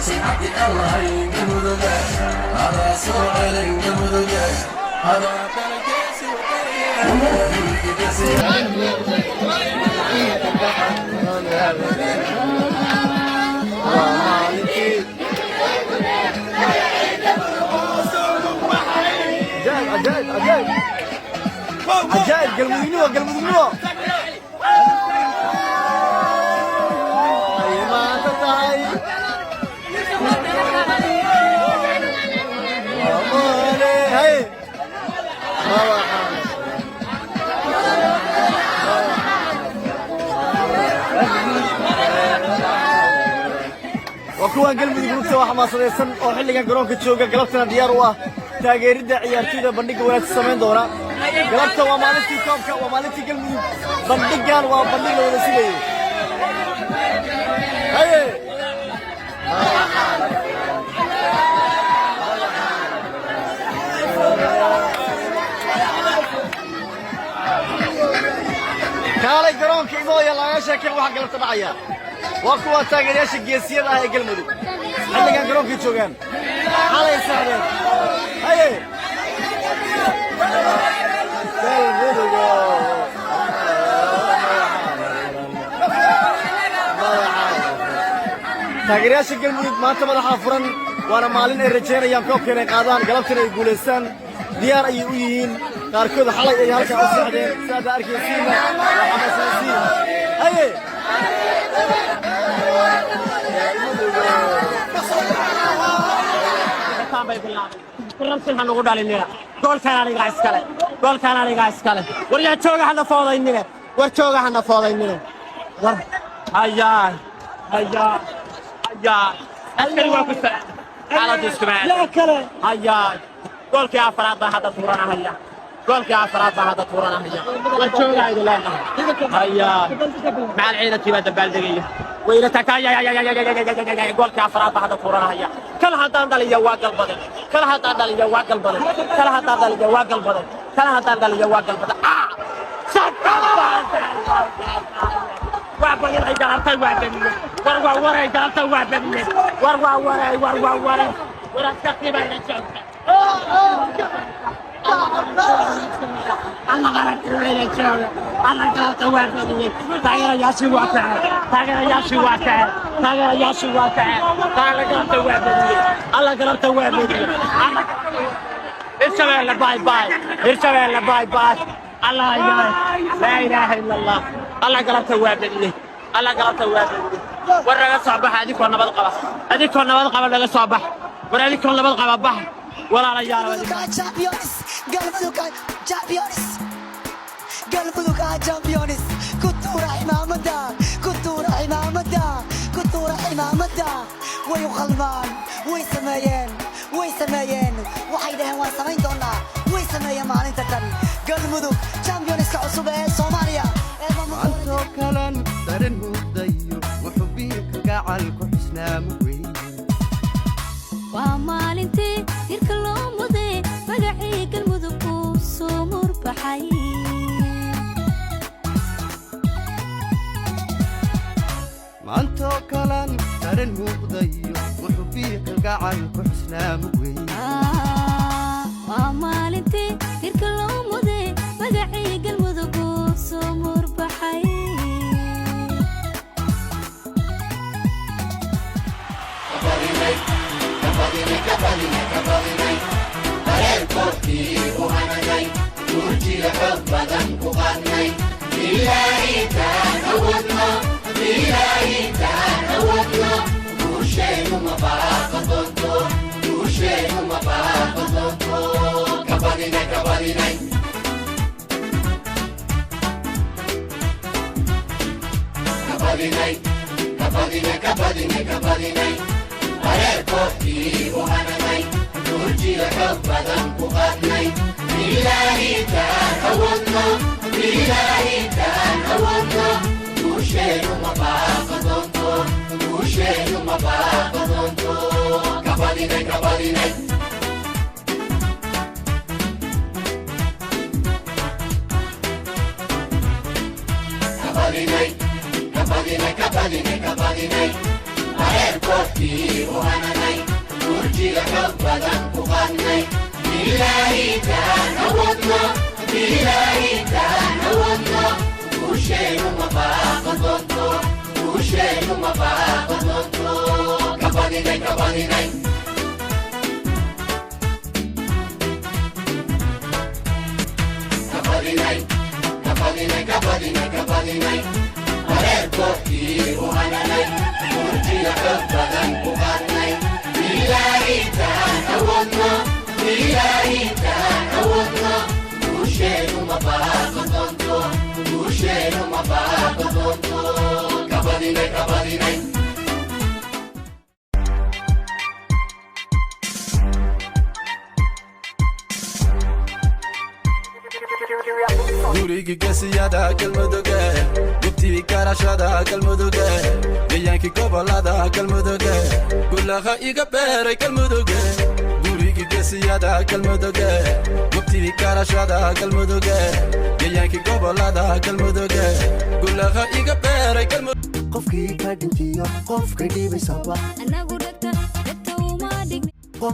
سحبي الله يقمدك هذا سؤال يقمدك هذا تركيسي عجائب عجائب عجائب قلب ممنوع قلب ممنوع اي ما تتعي امالي هي وكوان قلب ممنوع واحد ما صريسن oo xilligan garoonka jooga galabtana diyaar u ah taageerida ciyaartoyda bandhiga wanaagsan sameyn doona galabta waa maalintii koobka waa maalintii galmudug bandhigan waa bandhig la wada sidayo haye kaalay garoonka idooya laga sheekay waxa galabta dhacaya waa kuwa taageerayaasha geesiyada ah ee galmudug xilligan garoonka joogaan xalay saxdeen haye taageerayaasha galmudug maanta madaxa furan waana maalin ay rajeynayaan koobka inay qaadaan galabtana ay guulaystaan diyaar ayay u yihiin qaarkood xalay ay halkan u socdeen sidaad arkaysiina waa xamaasaysiin haye kurramsin ha nagu dhalinina goolkaan anigaa iskale goolkaan anigaa iskale war yaa jooga hana foodaynine war jooga hana foodaynine war hayaa hayaa hayaa askari waa ku xaaladu iskumaan yaa kale hayaa goolkii afraad baa hadda tuuranahaya goolkii afraad baa hadda tuuranahaya war jooga idin leenahay hayaa macal ciidankii baa dabaaldegaya وإلى تكايا قول كافرات بعد كورونا كل هذا دل يواق البدن كل هذا دل يواق البدن كل هذا دل يواق البدن كل هذا دل يواق البدن وابن الإدارة وابن وروا ورا إدارة وابن وروا ورا وروا ورا ورا تقريبا نشوف Allah karakterine çağır. Allah karakterine. Tagera yaşı vakti. Tagera yaşı vakti. Tagera yaşı vakti. Tagera karakterine. Allah karakterine. Allah. İrşaverle bay bay. İrşaverle bay bay. Allah ya. La ilahe illallah. Allah karakterine. Allah karakterine. Warraga sabah hadi koona bad qaba. Hadi koona bad qaba laga sabah. Waradi koona bad qaba bah. ولا رجال champions قلبك champions قلبك champions كتورة إمامدا كتورة إمامدا كتورة إمامدا ويخلمان ويسمايين وحيدهم وسمين دونا ويسمايين معنى تكن قلبك champions كعصبة سوماليا معنتو كلن درن مديو وحبيك قاعل كحسنا مقوي ومالنتي تلك اللومضي مقعيك المذكو سمر بحي معنتو كلن درن مديو وحبيك قاعل كحسنا مقوي ومالنتي تلك اللومضي مقعيك المذكو سمر بحي كفالي بريد كوتي وهنجي ترجي حب بدن وغني إلهي تنودنا إلهي تنودنا وشيء ما باقدنتو وشيء ما باقدنتو كفالي كفالي بريد كوتي وهنجي ترجي حب بدن وغني إلهي تنودنا إلهي تنودنا وشيء ما باقدنتو وشيء ما باقدنتو كفالي كفالي بريد كوتي وهنجي بإلهي تعودنا بإلهي تعودنا وشيء ما باقضته وشيء ما باقضته كباني ناي كباني ناي كباني ناي كباني ناي كباني ناي كباني ناي Barerko ibu hananay Murjiya kebadan bukanay Bilahi ta'awudna Bilahi ta'awudna Ushenu mabakatonto Ushenu mabakatonto Kabadinay kabadinay gurigi gesiyada galmuduge gubtii garashada galmuduge deeyaanki gobolada galmuduge gulaha iga beeray galmuduge gurigi gesiyada galmuduge gubtii garashada galmuduge deeyaanki gobolada galmuduge gulaha iga beeray galmuduge qofkii ka dhintiyo qofka dhibaysaba anagu